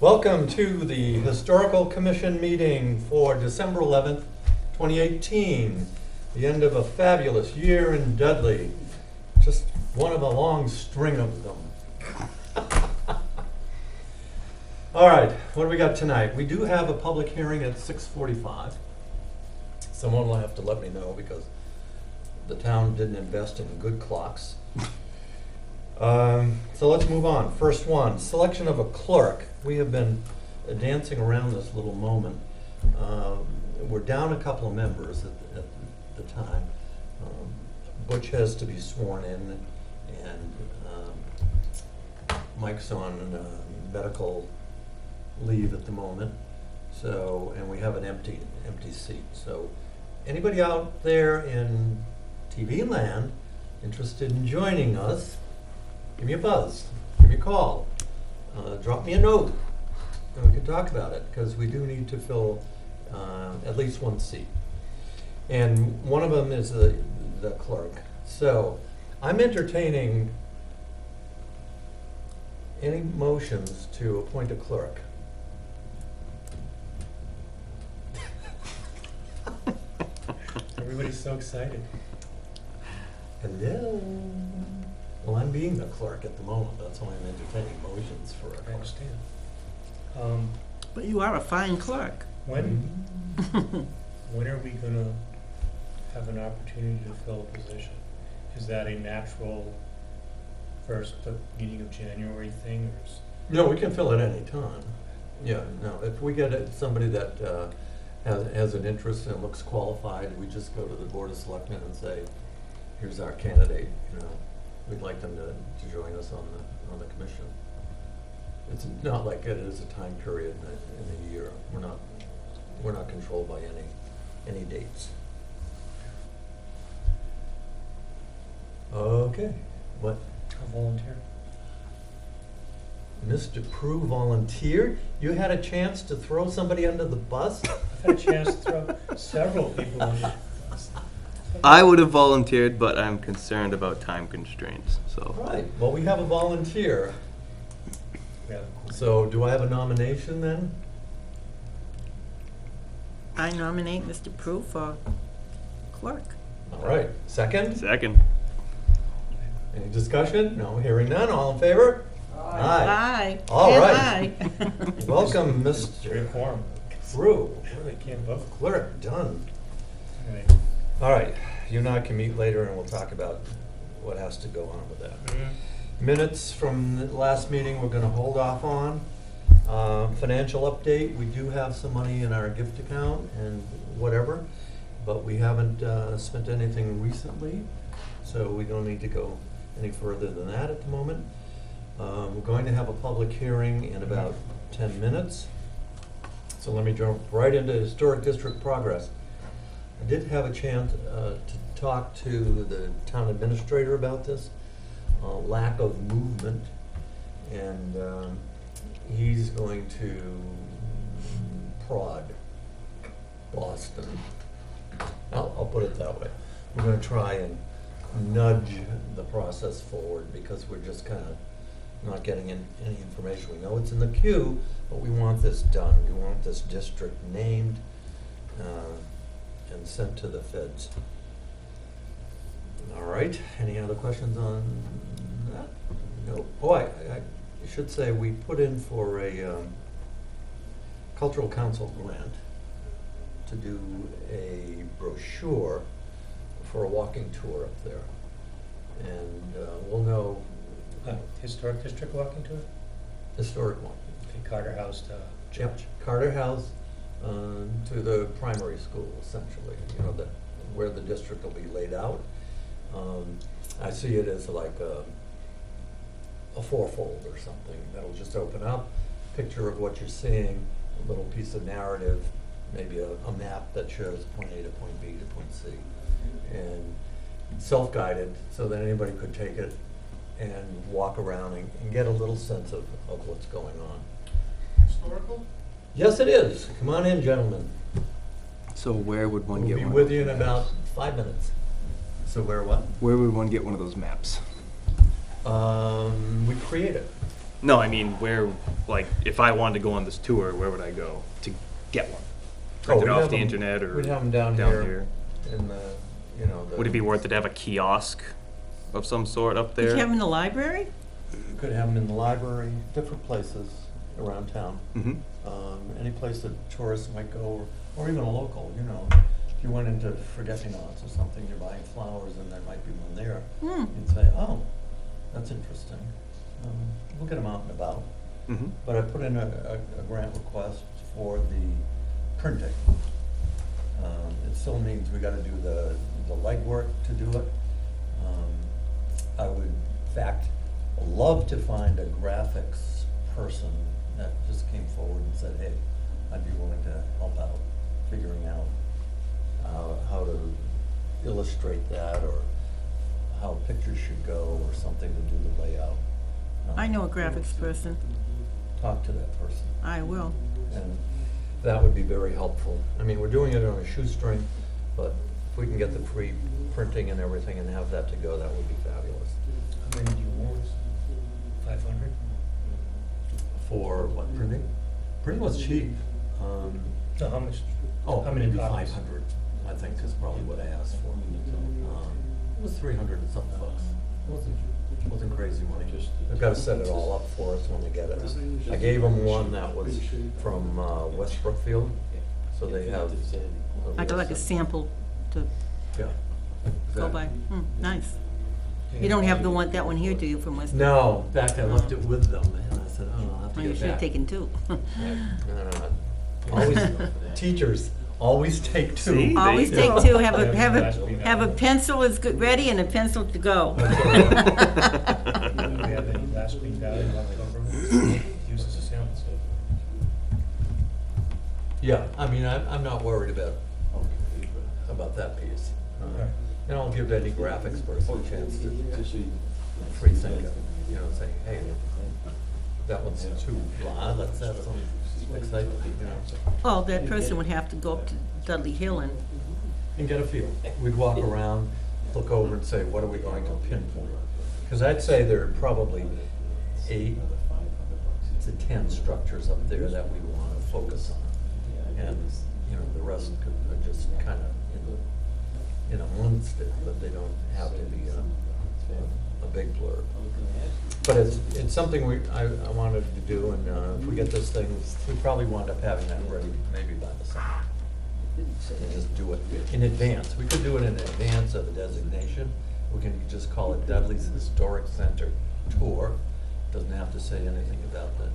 Welcome to the Historical Commission meeting for December 11th, 2018. The end of a fabulous year in Dudley. Just one of a long string of them. All right, what do we got tonight? We do have a public hearing at 6:45. Someone will have to let me know because the town didn't invest in good clocks. So let's move on. First one, selection of a clerk. We have been dancing around this little moment. We're down a couple of members at the time. Butch has to be sworn in, and Mike's on medical leave at the moment. So, and we have an empty seat. So, anybody out there in TV land interested in joining us, give me a buzz, give me a call, drop me a note, and we can talk about it, because we do need to fill at least one seat. And one of them is the clerk. So I'm entertaining any motions to appoint a clerk. Everybody's so excited. Hello. Well, I'm being the clerk at the moment. That's why I'm entertaining motions for a I clerk. understand. But you are a fine clerk. When are we gonna have an opportunity to fill a position? Is that a natural first meeting of January thing, or No, we can fill it any time. Yeah, no, if we get somebody that has an interest and looks qualified, we just go to the Board of Selectmen and say, here's our candidate, we'd like them to join us on the commission. It's not like it is a time period in a year. We're not controlled by any dates. Okay, what? a volunteer? Mr. Prue volunteered? You had a chance to throw somebody under the bus? I've had a chance to throw several people under the bus. I would have volunteered, but I'm concerned about time constraints, so. Right, well, we have a volunteer. Yeah. So do I have a nomination then? I nominate Mr. Prue for clerk. All right, second? Second. Any discussion? No, hearing none, all in favor? Aye. All And right. aye. Welcome, Three Mr. quorum. Prue. Really can't vote. Clerk, done. Right. All right, you and I can meet later and we'll talk about what has to go on with that. Minutes from the last meeting, we're gonna hold off on. Financial update, we do have some money in our gift account and whatever, but we haven't spent anything recently, so we don't need to go any further than that at the moment. We're going to have a public hearing in about 10 minutes. So let me jump right into Historic District progress. I did have a chance to talk to the town administrator about this. Lack of movement, and he's going to prod Boston. I'll put it that way. We're going to try and nudge the process forward because we're just kind of not getting any information. We know it's in the queue, but we want this done. We want this district named and sent to the feds. All right, any other questions on that? No. Oh, I should say we put in for a Cultural Council grant to do a brochure for a walking tour up there. And we'll know. Historic district walking tour? Historic one. Okay, Carter House to Yep, church. Carter House to the primary school, essentially, where the district will be laid out. I see it as like a fourfold or something that'll just open up, picture of what you're seeing, a little piece of narrative, maybe a map that shows point A to point B to point C, and self-guided so that anybody could take it and walk around and get a little sense of what's going on. Historical? Yes, it is. Come on in, gentlemen. So where would one We'll get be one? with you in about 5 minutes. So where what? Where would one get one of those maps? We create it. No, I mean, where, like, if I wanted to go on this tour, where would I go to get one? Print we'd it off have the them- internet or We'd have them down here in the, you know, the. Would it be worth it to have a kiosk of some sort up Did there? you have them in the library? Could have them in the library, different places around town. Mm-hmm. Any place that tourists might go, or even a local, you know. If you went into forget-me-nots or something, you're buying flowers and there might be one there. Hmm. You'd say, oh, that's interesting. We'll get them out and about. Mm-hmm. But I put in a grant request for the printing. It still means we gotta do the legwork to do it. I would, in fact, love to find a graphics person that just came forward and said, hey, I'd be willing to help out figuring out how to illustrate that, or how pictures should go, or something to do the layout. I know a graphics person. Talk to that person, I will. and that would be very helpful. I mean, we're doing it on a shoestring, but if we can get the free printing and everything and have that to go, that would be fabulous. How many do you want? 500? For what, printing? Printing was cheap. No, how much? Oh, How many maybe copies? 500, I think is probably what I asked for. It was 300 and something bucks. Wasn't crazy money. They've got to set it all up for us when they get it. I gave them one that was from West Brookfield, so they have. I got like a sample to Yeah. go by. Nice. You don't have that one here, do you, from West? No, in fact, I left it with them, and I said, oh, I'll have to Oh, you get should have back. taken two. No. Always, teachers, always take two. See? Always There you take go. two, have a pencil is good, ready and a pencil to go. Do we have any last week out in October? Use as a sample set. Yeah, I mean, I'm not worried about that piece. Okay. And I'll give any graphics person a chance to free think it, you know, say, hey, that one's too blah, let's have some excitement, you know. Well, that person would have to go up to Dudley Hill and, Get a feel. We'd walk around, look over and say, what are we going to pinpoint? Because I'd say there are probably 8 to 10 structures up there that we want to focus on. And, you know, the rest are just kind of amongst it, but they don't have to be a big blurb. But it's something I wanted to do, and if we get this thing, we probably wind up having that ready maybe by the summer. And just do it in advance. We could do it in advance of the designation. We can just call it Dudley's Historic Center Tour. Doesn't have to say anything about the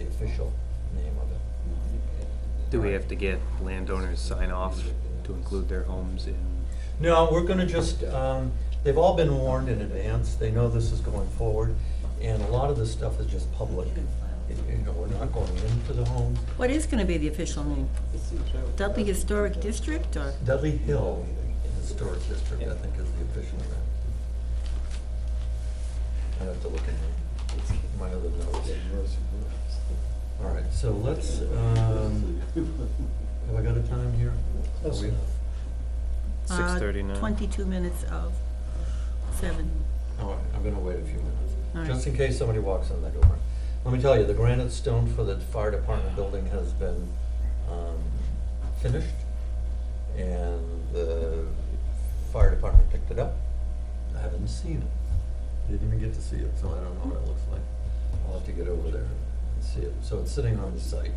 official name of it. Do we have to get landowners sign off to include their homes in? No, we're gonna just, they've all been warned in advance. They know this is going forward. And a lot of this stuff is just public. You know, we're not going into the homes. what is gonna be the official name? Dudley Historic District, or? Dudley Hill Historic District, I think, is the official name. I have to look in my other notes. All right, so let's, have I got a time here? Close Are we- enough. 6:39. 22 minutes of 7. All right, I'm gonna wait a few minutes, All right. just in case somebody walks in the door. Let me tell you, the granite stone for the fire department building has been finished, and the fire department picked it up. I haven't seen it. Didn't even get to see it, so I don't know what it looks like. I'll have to get over there and see it. So it's sitting on the site,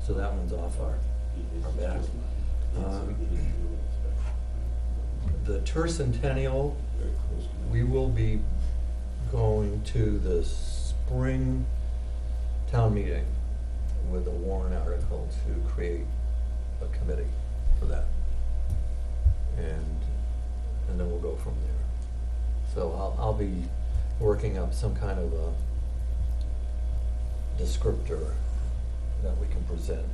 so that one's off our back. The tercentennial, we will be going to the spring town meeting with a warrant article to create a committee for that. And then we'll go from there. So I'll be working up some kind of a descriptor that we can present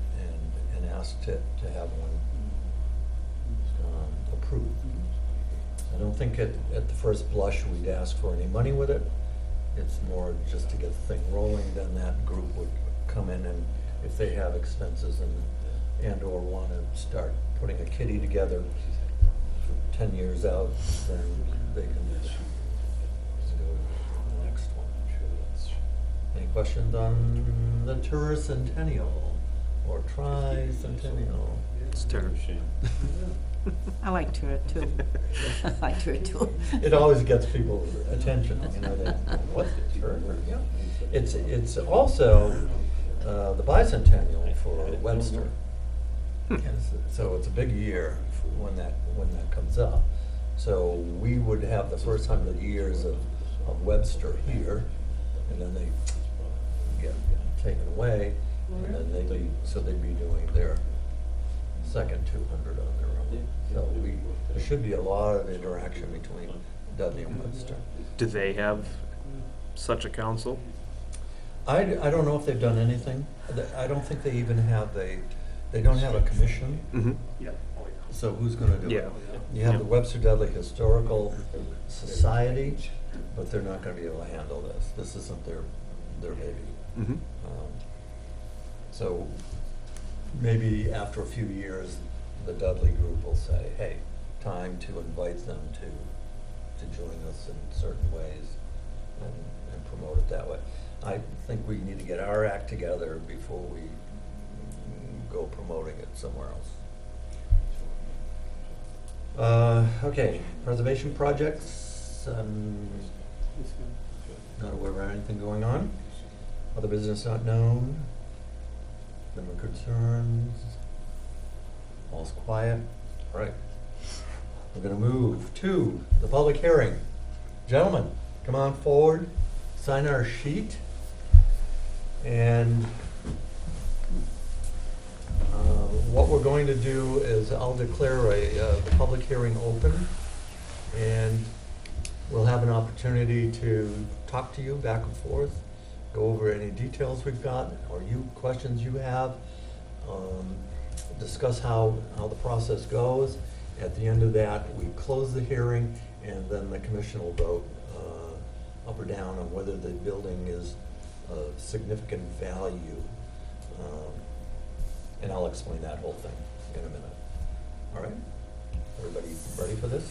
and ask to have one approved. I don't think at the first blush we'd ask for any money with it. It's more just to get the thing rolling, then that group would come in, and if they have expenses and or want to start putting a kitty together for 10 years out, then they can go to the next one. Any questions on the tercentennial or tricentennial? It's terrible. I like tour too. I like tour too. It always gets people's attention, you know, they, what's the tur? Yeah. It's also the bicentennial for Webster. Yes, so it's a big year when that comes up. So we would have the first 100 years of Webster here, and then they get taken away, and then they'd be doing their second 200 on their own. So there should be a lot of interaction between Dudley and Webster. Do they have such a council? I don't know if they've done anything. I don't think they even have they don't have a commission. Mm-hmm. So who's gonna do it? Yeah. You have the Yeah. Webster Dudley Historical Society, but they're not gonna be able to handle this. This isn't their baby. Mm-hmm. So maybe after a few years, the Dudley group will say, hey, time to invite them to join us in certain ways and promote it that way. I think we need to get our act together before we go promoting it somewhere else. Okay, preservation projects, not aware of anything going on. Other business not known. Member concerns. All's quiet. All right. We're gonna move to the public hearing. Gentlemen, come on forward, sign our sheet. And what we're going to do is I'll declare the public hearing open, and we'll have an opportunity to talk to you back and forth, go over any details we've got, or questions you have, discuss how the process goes. At the end of that, we close the hearing, and then the commission will vote up or down on whether the building is of significant value. And I'll explain that whole thing in a minute. All right? Everybody ready for this?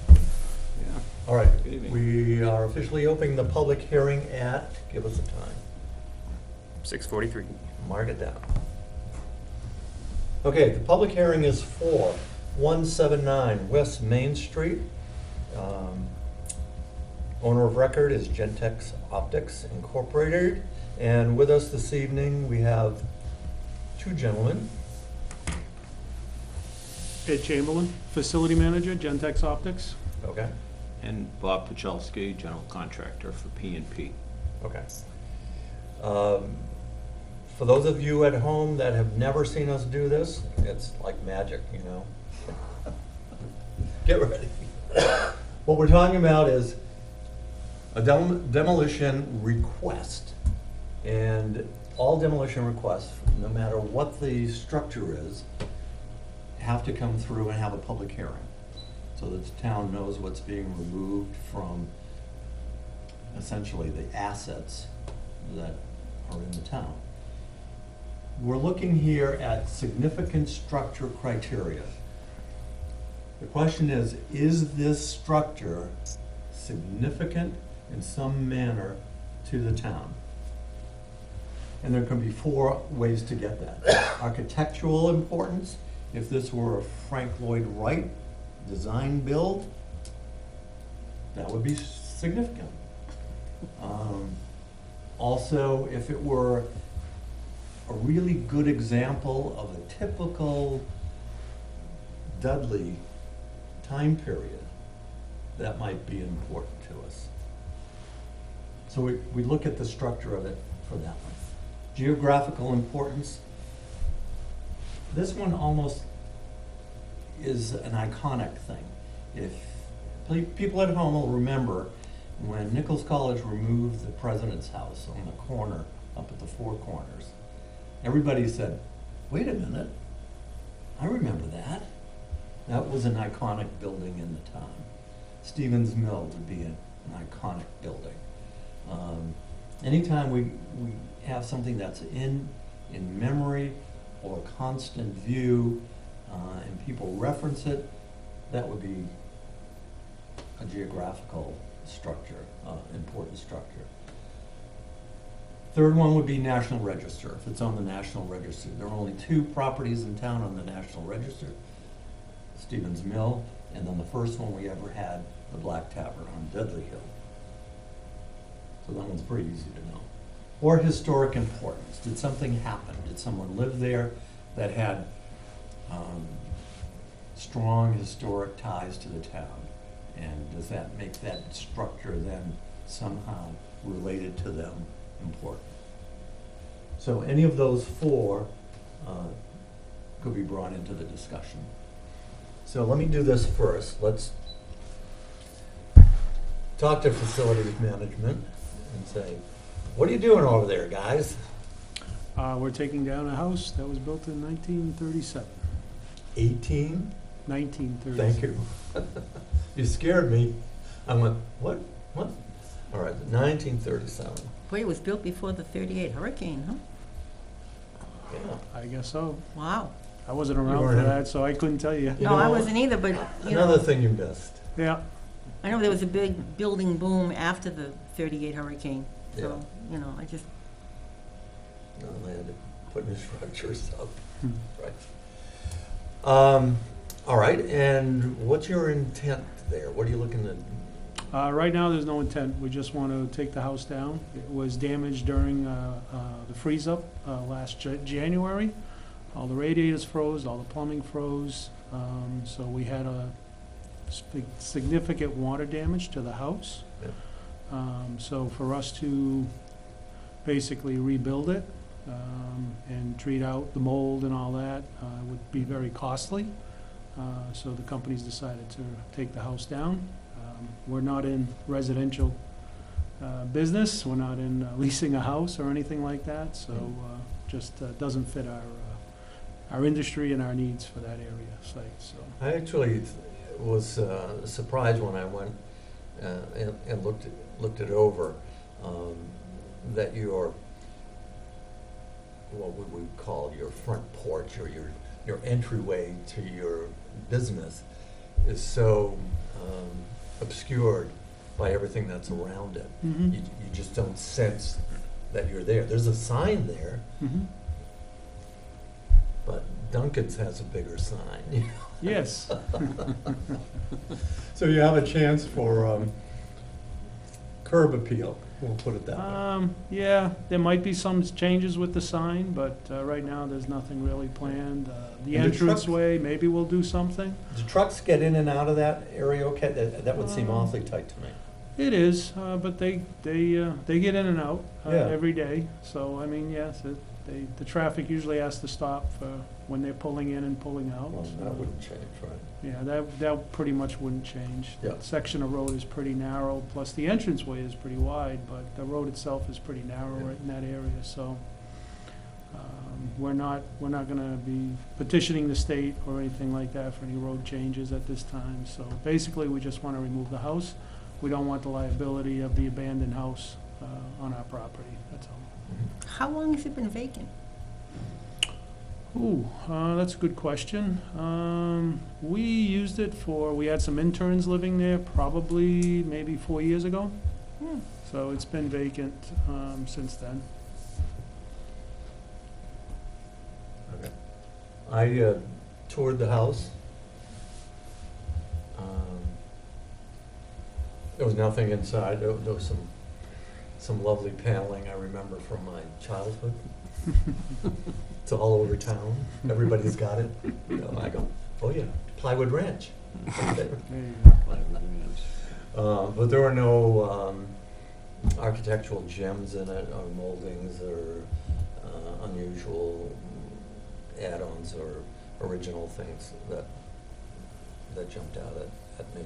Yeah. All right. Good evening. We are officially opening the public hearing at, give us a time. 6:43. Mark it down. Okay, the public hearing is for 179 West Main Street. Owner of record is Gentex Optics Incorporated. And with us this evening, we have two gentlemen. Ed Chamberlain, Facility Manager, Gentex Optics. Okay, And Bob Pachelski, general contractor for P&P. okay. For those of you at home that have never seen us do this, it's like magic, you know? Get ready. What we're talking about is a demolition request. And all demolition requests, no matter what the structure is, have to come through and have a public hearing, so that the town knows what's being removed from essentially the assets that are in the town. We're looking here at significant structure criteria. The question is this structure significant in some manner to the town? And there can be four ways to get that. Architectural importance, if this were a Frank Lloyd Wright design build, that would be significant. Also, if it were a really good example of a typical Dudley time period, that might be important to us. So we look at the structure of it for that one. Geographical importance. This one almost is an iconic thing. If people at home will remember when Nichols College removed the president's house on the corner up at the Four Corners, everybody said, wait a minute, I remember that. That was an iconic building in the town. Stevens Mill would be an iconic building. Anytime we have something that's in memory or constant view, and people reference it, that would be a geographical structure, important structure. Third one would be National Register, if it's on the National Register. There are only 2 properties in town on the National Register, Stevens Mill, and then the first one we ever had, the Black Tavern on Dudley Hill. So that one's pretty easy to know. Or historic importance. Did something happen? Did someone live there that had strong historic ties to the town? And does that make that structure then somehow related to them important? So any of those 4 could be brought into the discussion. So let me do this first. Let's talk to facilities management and say, what are you doing over there, guys? We're taking down a house that was built in 1937. 18? 1937. Thank you. You scared me. I went, what? What? All right, 1937. Boy, it was built before the 38 hurricane, huh? Yeah. I guess so. Wow. I wasn't around weren't for in- that, so I couldn't tell you. You No, I know, wasn't either, but, you Another know, thing you missed. Yeah, I know there was a big building boom after the 38 hurricane. Yeah. So, you know, I just, No, they had to put new structures up. Hmm. Right. All right, and what's your intent there? What are you looking to? Right now, there's no intent. We just want to take the house down. It was damaged during the freeze-up last January. All the radiators froze, all the plumbing froze. So we had a significant water damage to the house. Yep. So for us to basically rebuild it and treat out the mold and all that would be very costly. So the company's decided to take the house down. We're not in residential business. We're not in leasing a house or anything like that. So just doesn't fit our industry and our needs for that area site. So I actually was surprised when I went and looked it over, that your, what would we call your front porch or your entryway to your business is so obscured by everything that's around it. Mhm. You just don't sense that you're there. There's a sign there, Mhm. but Duncan's has a bigger sign. Yes. So you have a chance for curb appeal, we'll put it that way. Yeah, there might be some changes with the sign, but right now, there's nothing really planned. The And the trucks- entranceway, maybe we'll do something. Do trucks get in and out of that area okay? That would seem awfully tight to me. It is, but they get in and out Yeah. every day. So, I mean, yes, the traffic usually has to stop for when they're pulling in and pulling out. Well, so, that wouldn't change, right? Yeah, that pretty much wouldn't change. Yeah. That section of road is pretty narrow, plus the entranceway is pretty wide, but the road itself is pretty narrow Yeah. right in that area, so we're not gonna be petitioning the state or anything like that for any road changes at this time. So basically, we just wanna remove the house. We don't want the liability of the abandoned house on our property, that's all. how long has it been vacant? Ooh, that's a good question. We used it we had some interns living there probably maybe 4 years ago. Hmm. So it's been vacant since then. Okay. I toured the house. There was nothing inside. There was some lovely paneling I remember from my childhood. It's all over town. Everybody's got it. You know, I go, oh yeah, Plywood Ranch. Okay. There you go. But there were no architectural gems in it, or moldings, or unusual add-ons or original things that jumped out at me.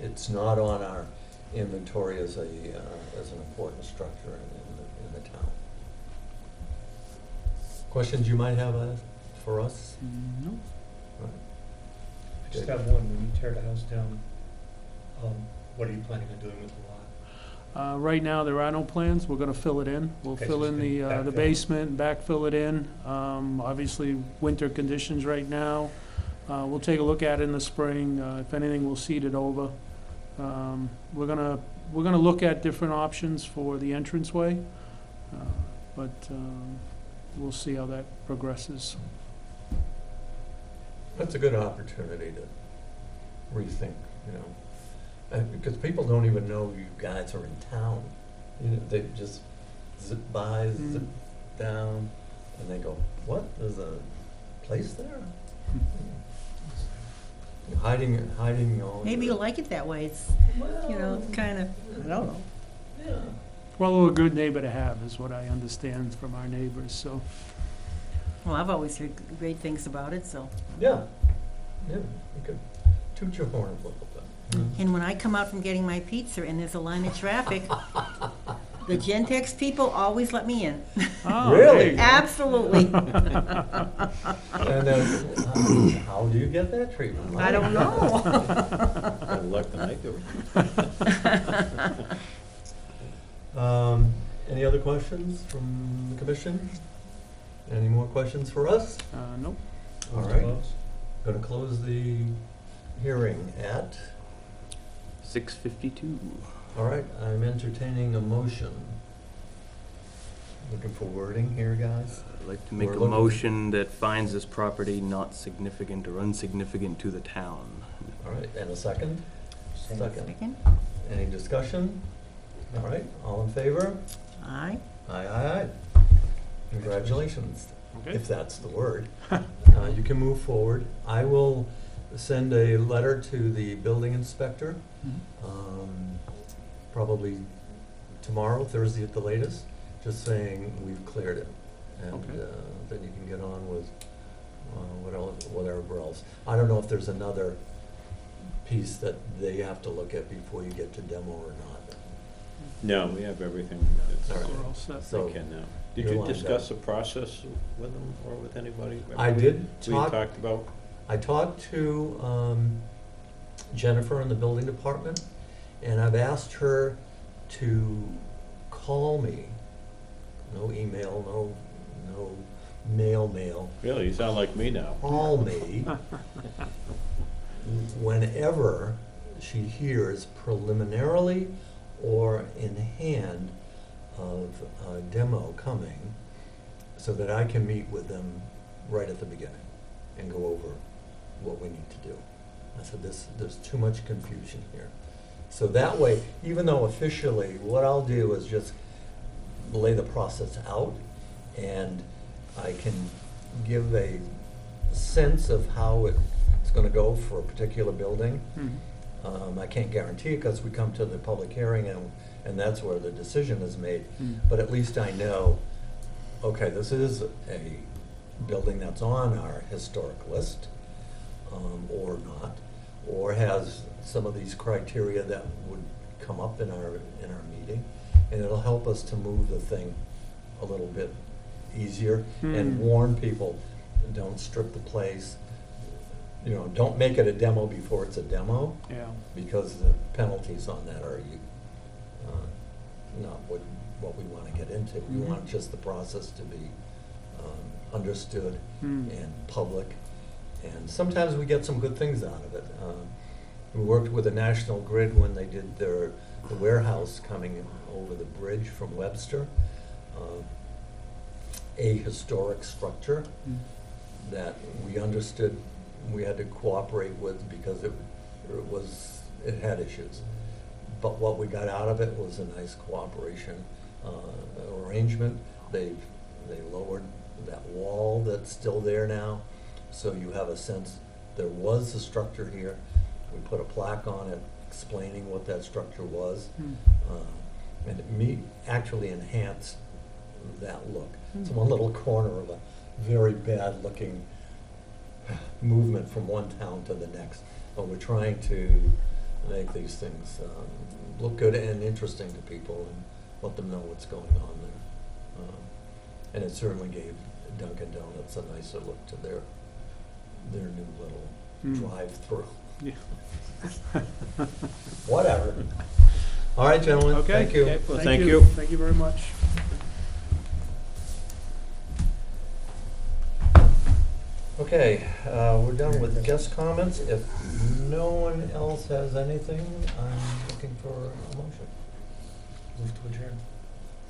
It's not on our inventory as an important structure in the town. Questions you might have for us? No. I just have one. When you tear the house down, what are you planning on doing with the lot? Right now, there are no plans. We're gonna fill it in. We'll Okay, fill so in it's the gonna backfill. basement, backfill it in. Obviously, winter conditions right now. We'll take a look at it in the spring. If anything, we'll seed it over. We're gonna look at different options for the entranceway. but we'll see how that progresses. That's a good opportunity to rethink, you know, because people don't even know you guys are in town. You know, they just zip by, zip down, and they go, what, there's a place there? Hiding all. Maybe you like it that way, it's, you know, kind of, I don't know. Yeah. Well, we're a good neighbor to have, is what I understand from our neighbors, so. Well, I've always heard great things about it, so. Yeah, yeah, you could toot your horn a little bit. And when I come out from getting my pizza and there's a line of traffic, the Gentex people always let me in. Oh, Really? there you go. Absolutely. And then, how do you get that treatment? I don't know. Good luck tonight, Any other questions from the commission? Any more questions for us? Nope. All right, going to close the hearing at, 6:52. all right, I'm entertaining a motion. Looking for wording here, guys. I'd like to make We're a looking- motion that finds this property not significant or insignificant to the town. All right, and a second? Second? Any discussion? All right, all in favor? Aye. Aye, aye, aye. Congratulations, Okay. if that's the word. You can move forward. I will send a letter to the building inspector, probably tomorrow, Thursday at the latest, just saying we've cleared it. And Okay. then you can get on with whatever else. I don't know if there's another piece that they have to look at before you get to demo or not. No, we have everything that's, All right. We're all set. So they can now. Did you're you lined discuss up. the process with them or with anybody? I did We talk. talked about, I talked to Jennifer in the building department, and I've asked her to call me. No email, no mail. really, you sound like me now. Call me whenever she hears preliminarily or in hand of a demo coming, so that I can meet with them right at the beginning and go over what we need to do. I said, there's too much confusion here. So that way, even though officially, what I'll do is just lay the process out, and I can give a sense of how it's gonna go for a particular building. I can't guarantee it because we come to the public hearing and that's where the decision is made. But at least I know, okay, this is a building that's on our historic list, or not, or has some of these criteria that would come up in our meeting, and it'll help us to move the thing a little bit easier and warn people, don't strip the place. You know, don't make it a demo before it's a demo, Yeah. because the penalties on that are not what we want to get into. We Mhm. want just the process to be understood and public, and sometimes we get some good things out of it. We worked with the National Grid when they did the warehouse coming over the bridge from Webster, a historic structure that we understood we had to cooperate with because it had issues. But what we got out of it was a nice cooperation arrangement. They lowered that wall that's still there now, so you have a sense there was a structure here. We put a plaque on it explaining what that structure was, and it actually enhanced that look. It's one little corner of a very bad looking movement from one town to the next, but we're trying to make these things look good and interesting to people and let them know what's going on there. And it certainly gave Dunkin' Donuts a nicer look to their new little drive-through. Yeah. Whatever. All right, gentlemen, Okay. thank you. Okay, well, Thank you. Thank you very much. Okay, we're done with guest comments. If no one else has anything, I'm looking for a motion. Move to adjourn.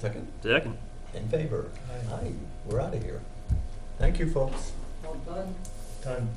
Second? Second. In favor? Aye. Aye, we're out of here. Thank you, folks. Well done. Done.